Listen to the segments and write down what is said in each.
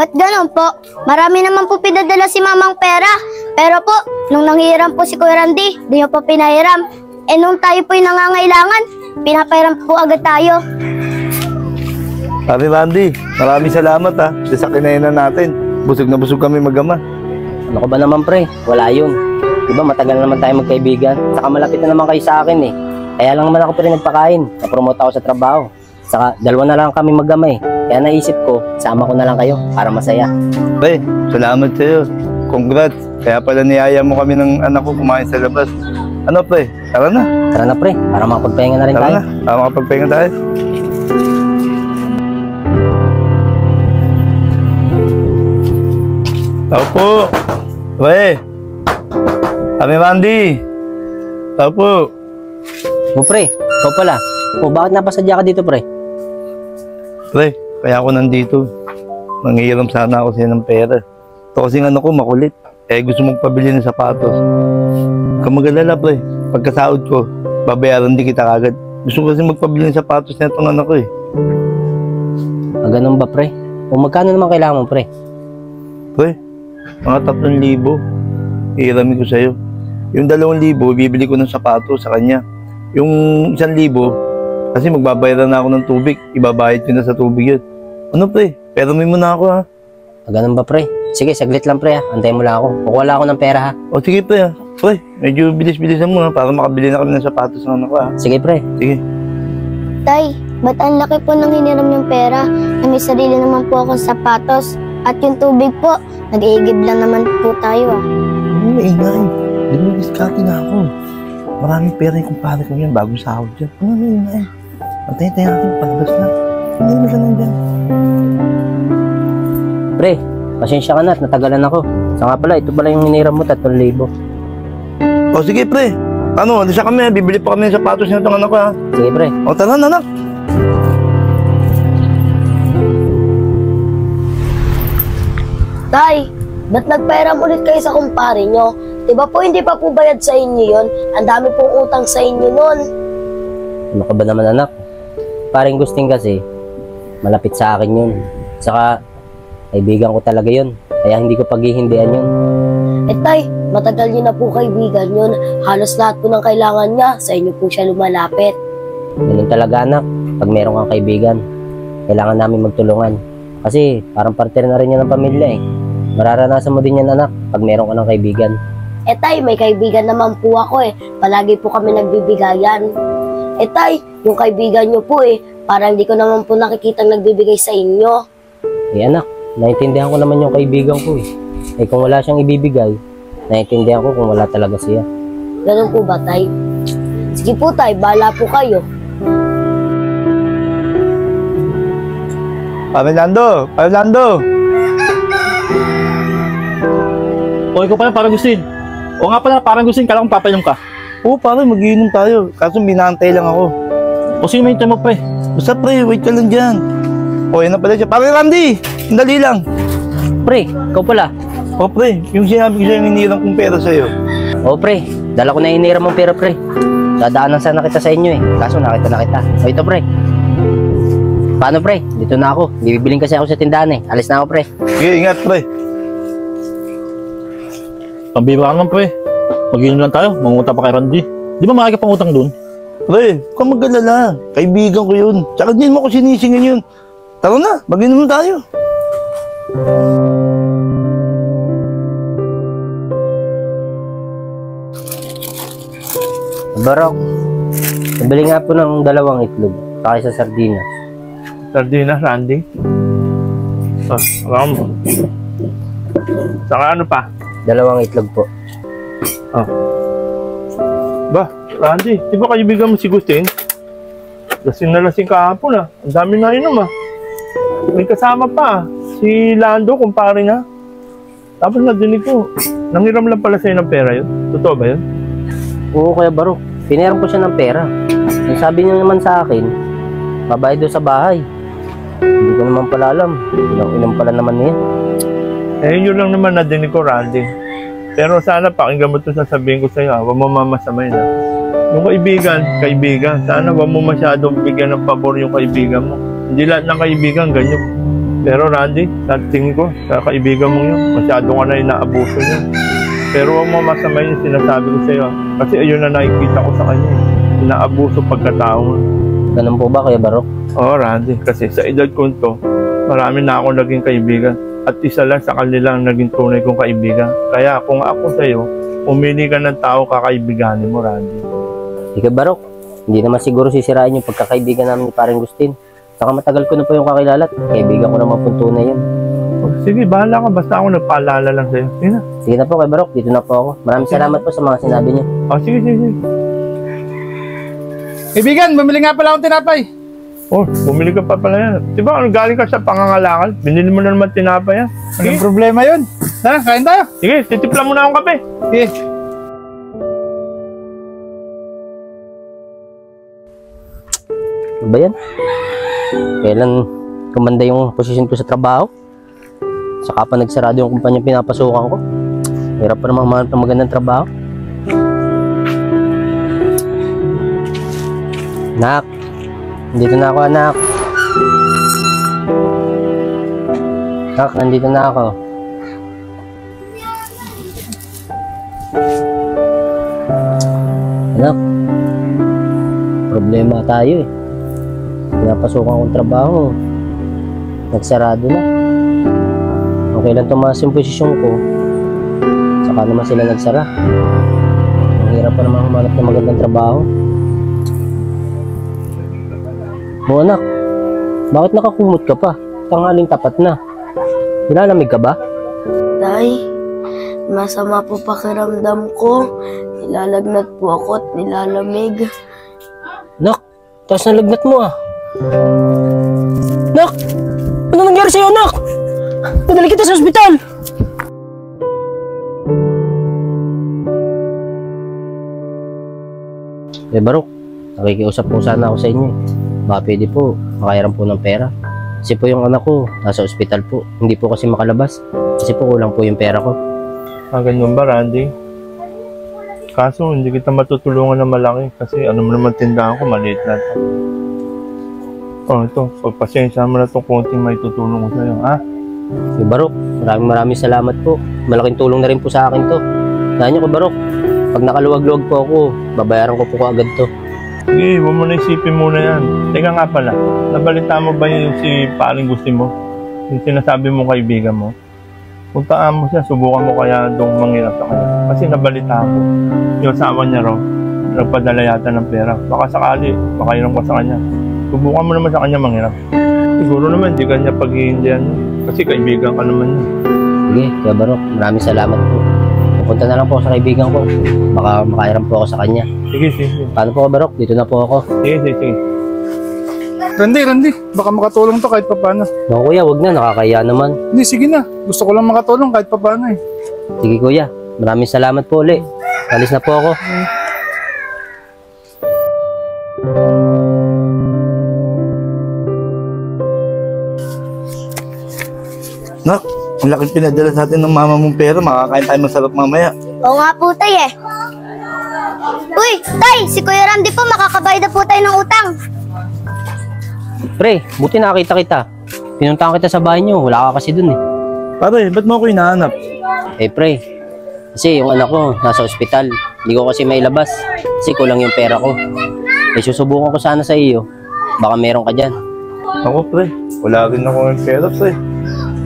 Ba't ganun po? Marami naman po pinadala si mamang pera. Pero po, nung nanghiram po si Kuya Randy, di niyo po pinahiram. Eh nung tayo po yung nangangailangan, pinapahiram po agad tayo. Ate Randy, maraming salamat ha. Sa kinainan natin. Busog na busog kami mag-ama. Ano ka ba naman pre? Wala yun. Diba matagal na naman tayo magkaibigan. Saka malapit na naman kayo sa akin eh. Kaya lang naman ako pa rin nagpakain. Na-promote ako sa trabaho. Saka dalawa na lang kami mag-ama eh. Kaya naisip ko, sama ko na lang kayo para masaya. Pre, salamat sa'yo. Congrats. Kaya pala niyaya mo kami ng anak ko kumain sa labas. Ano pre? Tara na. Tara na pre, para makapagpahinga na rin Tara tayo. na, para makapagpahinga tayo. Tao po. Pre. Kami Randy. Tao po. O pre, ikaw pala. O bakit napasadya ka dito pre? Pre, kaya ako nandito. Manghihiram sana ako sa'yo ng pera. Ito kasing ano ko makulit. Eh gusto mong pabili ng sapatos. Kung mag-alala pre, pagkasahod ko, babayaran din kita kagad. Gusto ko kasi magpabili ng sapatos na itong anak ko eh. Ganun ba pre? O magkano naman kailangan mo pre? Pre, mga 3,000. Ihiramin ko sa'yo. Yung 2,000, bibili ko ng sapatos sa kanya. Yung 1,000, kasi magbabayaran na ako ng tubig. Ibabayad ko na sa tubig yun. Ano pre? Pero may muna ako ha. Ganun ba pre? Sige, saglit lang pre ha. Antayin mo lang ako. Kukuha ako ng pera ha. O sige pre ha. Pre, medyo bilis-bilisan mo ha. Para makabili na kami ng sapatos ng anak ko ha. Sige pre. Sige. Tay, ba't ang laki po ng hiniram yung pera? Na may sarili naman po akong sapatos. At yung tubig po, nag-iigib lang naman po tayo ah. Ano ingay? Dinidiskarte na ako. Maraming pera yung kumpare ko yan. Bagong sahod dyan. Ano ingay? Antay-antay natin. Palabas na. Hindi ka lang dyan. Pre, pasensya ka na at natagalan ako. Sa nga pala, ito pala yung hiniram mo, 3,000. O sige pre. Ano, alisa kami. Bibili pa kami ng sapatos na itong anak ko ha. Sige pre. O tara na anak. Tay, ba't nagpairam ulit kayo sa kumpare nyo? Diba po hindi pa po bayad sa inyo yon? Ang dami pong utang sa inyo nun. Ano ka ba naman anak? Paring Gusting kasi, malapit sa akin yun. Saka, kaibigan ko talaga yun. Kaya hindi ko paghihindihan yun. Eh tay, matagal nyo na po kaibigan yun. Halos lahat po ng kailangan niya, sa inyo po siya lumalapit. Ganun talaga anak. Pag meron kang kaibigan, kailangan namin magtulungan. Kasi parang parte na rin yan ng pamilya eh. Mararanasan mo din yan anak pag meron ka ng kaibigan. Eh tay, may kaibigan naman po ako eh. Palagi po kami nagbibigayan. Eh tay, yung kaibigan nyo po eh, parang hindi ko naman po nakikitang nagbibigay sa inyo. Eh anak, naiintindihan ko naman yung kaibigan ko eh. Eh kung wala siyang ibibigay, naiintindihan ko kung wala talaga siya. Ganun po ba tay? Sige po tay, bahala po kayo. Pamilando! Pamilando! O, ikaw pala, parang Gustin. O nga pala, parang Gustin, kala kong papainom ka. Oo pare, mag-iinom tayo. Kaso binantay lang ako. O sino may mo, pre? Basta pre, wait ka lang dyan. O yan na pala siya. Pare Randy! Sandali lang. Pre, ikaw pala. O pre, yung sinabi ko sa'yo yung hinirang kong pera sa'yo. O pre, dala ko na hiniram mong pera pre. Dadaanan sana kita sa inyo eh. Kaso nakita na kita. O ito pre. Paano pre? Dito na ako. Bibiling kasi ako sa tindahan eh. Alis na ako pre. Sige, ingat pre. Pambira ka naman, pre. Mag-inom lang tayo, mangutang pa kay Randy. Di ba makikita pang utang dun? Pre, huwag kang mag-alala. Kaibigan ko yun. Tsaka din mo ko sinisingin yun. Tara na, mag-inom tayo. Barok, nabili nga po ng 2 itlog. Saka sa sardinas. Sardinas, Randy. Alam mo. Saka ano pa? 2 itlog po. Ba, Randy, di ba kaibigan mo si Gustin? Lasing na lasing kahapon ah. Ang dami na inom ah. May kasama pa si Lando, kumpare niya. Tapos nadinig ko, nanghiram lang pala sa'yo ng pera yun. Totoo ba yun? Oo, Kuya Barok. Pinahiram ko siya ng pera. Ang sabi niya naman sa akin, babayad daw sa bahay. Hindi ko naman pala alam. Ilang pala naman niya. Eh, yun lang naman nadinig ko, Randy. Pero sana pakinggan mo ito sasabihin ko sa'yo, huwag mo mamasamay na. Yung kaibigan, sana huwag mo masyadong bigyan ng pabor yung kaibigan mo. Hindi lahat ng kaibigan ganyan. Pero Randy, sa tingin ko, sa kaibigan mo yun, masyado ka na inaabuso niya. Pero huwag mo masamayin yung sinasabi ko sa'yo. Kasi ayun na nakikita ko sa kanya. Inaabuso pagkatao mo. Ganun po ba, Kuya Barok? Oo, Randy. Kasi sa edad ko to, marami na akong naging kaibigan. At isa lang sa kanila ang naging tunay kong kaibigan. Kaya kung ako sa'yo, umili ka ng tao kakaibiganin mo, Randy. Kuya Barok, hindi naman siguro sisirain yung pagkakaibigan namin ni Paring Gustin. Saka matagal ko na po yung kakilala at kaibigan ko naman po tunay yun. Sige, bahala ka. Basta ako nagpaalala lang sa'yo. Sige na. Sige na po, Kuya Barok. Dito na po ako. Maraming salamat po sa mga sinabi niyo. Sige, sige, sige. Kaibigan, bumili nga pala akong tinapay. Oh, bumili ka pa pala yan. Diba, galing ka sa pangangalakal? Binili mo na naman tinapay yan. Anong problema yun? Tara, kain tayo. Sige, titimpla mo na akong kape. Sige. Ano ba yan? Kailan kumanda yung posisyon ko sa trabaho? Saka pa nagsarado yung kumpanya pinapasukan ko. Hirap pa naman mahanap ng magandang trabaho. Nak, andito na ako, anak. Nak, andito na ako. Anak, problema tayo eh. Pinapasukan kong trabaho, nagsarado na. Kung kailan tumaas yung posisyon ko, saka naman sila nagsara. Ang hirap pa naman humanap ng magandang trabaho. O anak, bakit nakakumot ka pa? Tanghaling tapat na. Nilalamig ka ba? Tay, masama po pakiramdam ko. Nilalagnat po ako at nilalamig. Nak, taas na lagnat mo ah. Nak, ano nangyari sa'yo, nak? Padali kita sa ospital. Barok, nakikiusap po sana ako sa inyo eh. Baka pwede po, makairam po ng pera. Kasi po yung anak ko, nasa ospital po. Hindi po kasi makalabas. Kasi po kulang po yung pera ko. Ganun ba, Randy? Kaso, hindi kita matutulungan na malaki. Kasi ano mo naman tindahan ko, maliit na ito. Ito. Pagpasensya mo na itong konting may tutulong ko sa'yo, ha? Barok, maraming salamat po. Malaking tulong na rin po sa akin to. Sabi niyo ko, Barok, pag nakaluwag-luwag po ako, babayaran ko po agad to. Sige, huwag mo na isipin muna yan. Teka nga pala, nabalita mo ba yung si Paring Gustin mo? Yung sinasabi mo kaibigan mo? Puntaan mo siya, subukan mo kaya doon manghirap sa kanya. Kasi nabalita ako, yung asawa niya raw, nagpadala yata ng pera. Baka sakali, makairam ka sa kanya. Subukan mo naman sa kanya manghirap. Siguro naman, hindi kanya pag-iindihan yun. Kasi kaibigan ka naman yun. Sige, Kuya Barok, maraming salamat po. Pupunta na lang po ako sa kaibigan ko. Baka makairam po ako sa kanya. Sige, sige. Paano po, Kuya Barok? Dito na po ako. Sige, sige, sige. Randy, baka makatulong to kahit papano. No, Kuya, wag na. Nakakaya naman. Hindi, sige na. Gusto ko lang makatulong kahit papano eh. Sige, Kuya. Maraming salamat po ulit. Alis na po ako. Nak, ang laking pinadala sa atin ng mama mong pera. Makakain tayo masarap mamaya. Oo nga po, tay eh. Uy, tay, si Kuya Randy po, makakabayad na po tayo ng utang. Pre, buti nakakita kita. Pinuntahan kita sa bahay niyo. Wala ka kasi dun eh. Pare, ba't mo ako hinahanap? Eh, pre. Kasi yung anak ko nasa ospital. Hindi ko kasi mailabas. Kasi kulang yung pera ko. Eh, susubukan ko sana sa iyo. Baka meron ka dyan. Ako, pre. Wala rin ako ng pera, pre.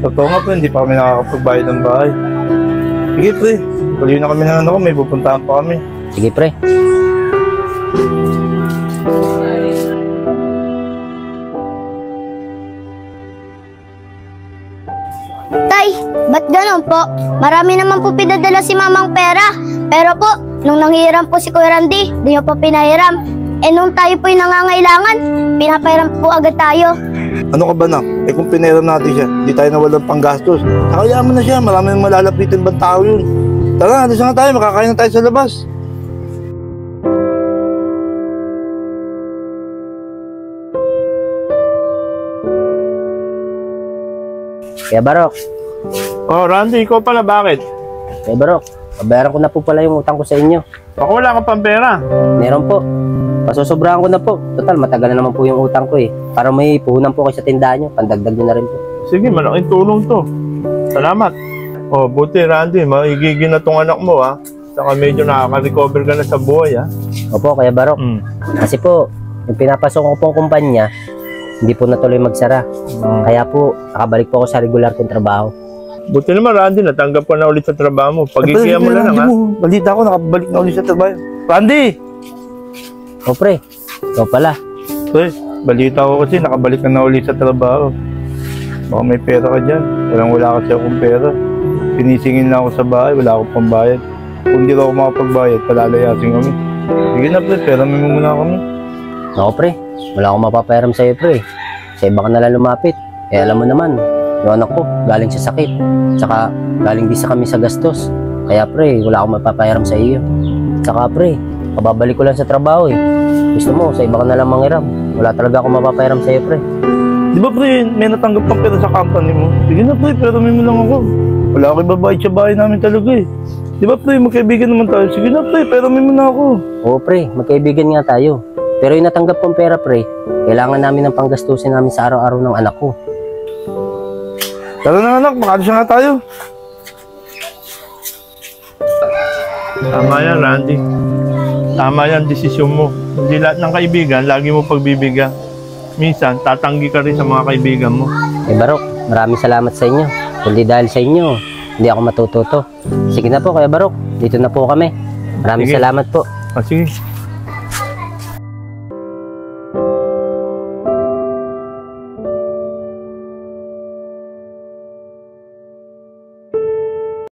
Totoo nga, pre. Hindi pa kami nakakapagbayad ng bahay. Sige, pre. Tuloy na kami ng ano ko. May pupuntahan pa kami. Sige, pre. Tay, ba't ganun po? Marami naman po pinadala si mamang pera. Pero po, nung nanghiram po si Kuya Randy, di niyo po pinahiram. Eh nung tayo po'y nangangailangan, pinapahiram po agad tayo. Ano ka ba, nak? Eh kung pinairam natin siya, di tayo nawalan panggastos. Nakayaman na siya. Marami nang malalapitin bang tao yun. Tara, alis na tayo. Makakain na tayo sa labas. Kaya Barok. Randy, ikaw pala, bakit? Kaya Barok. Pabayaran ko na po pala yung utang ko sa inyo. Baka wala kang pang pera. Meron po. Pasusobrahan ko na po. Total, matagal na naman po yung utang ko eh. Para may puhunan po kayo sa tindahan nyo. Pandagdag nyo na rin po. Sige, malaking tulong to. Salamat. Oh, buti Randy, maigigin na tong anak mo ha. Saka medyo nakaka-recover ka na sa buhay ha. Opo, Kuya Barok. Kasi po, yung pinapasok ko pong kumpanya, hindi po natuloy magsara. Kaya po, nakabalik po ako sa regular kong trabaho. Buti naman Randy, natanggap ka na ulit sa trabaho mo. Pagigiyan mo na lang ha. Balita ko, nakabalik na ulit sa trabaho. Randy! O pre, ikaw pala. Pre, balita ko kasi nakabalik ka na ulit sa trabaho. Baka may pera ka dyan. Wala kasi akong pera. Pinisingin na ako sa bahay, wala akong pambayad. Kung hindi ako makapagbayad, palalayasin kami. Sige na pre, pera mo muna kami. Ako pre, wala akong mapapairam sa'yo pre. Sa iba ka nalang lumapit. Eh alam mo naman, yung anak ko galing sa sakit. Tsaka galing din sa kami sa gastos. Kaya pre, wala akong mapapairam sa iyo. Tsaka pre, kababalik ko lang sa trabaho eh. Gusto mo, sa iba ka nalang manghiram. Wala talaga akong mapapairam sa iyo pre. Di ba pre, may natanggap kang pera sa company mo? Sige na pre, pera mo lang ako. Wala akong ibabayad sa bahay namin talaga eh. Di ba pre, magkaibigan naman tayo. Sige na pre, pera mo na ako. Oo pre, magkaibigan nga tayo. Pero yung natanggap kong pera pre, kailangan namin ng panggastusin namin sa araw-araw ng anak ko. Tara na anak, makalis na nga tayo. Tama yan Randy. Tama yan desisyon mo. Hindi lahat ng kaibigan, lagi mo pagbibigyan. Minsan, tatanggi ka rin sa mga kaibigan mo. Eh Barok, maraming salamat sa inyo. Kundi dahil sa inyo, hindi ako matututo. Sige na po Kuya Barok, dito na po kami. Maraming Sige. salamat po. Sige.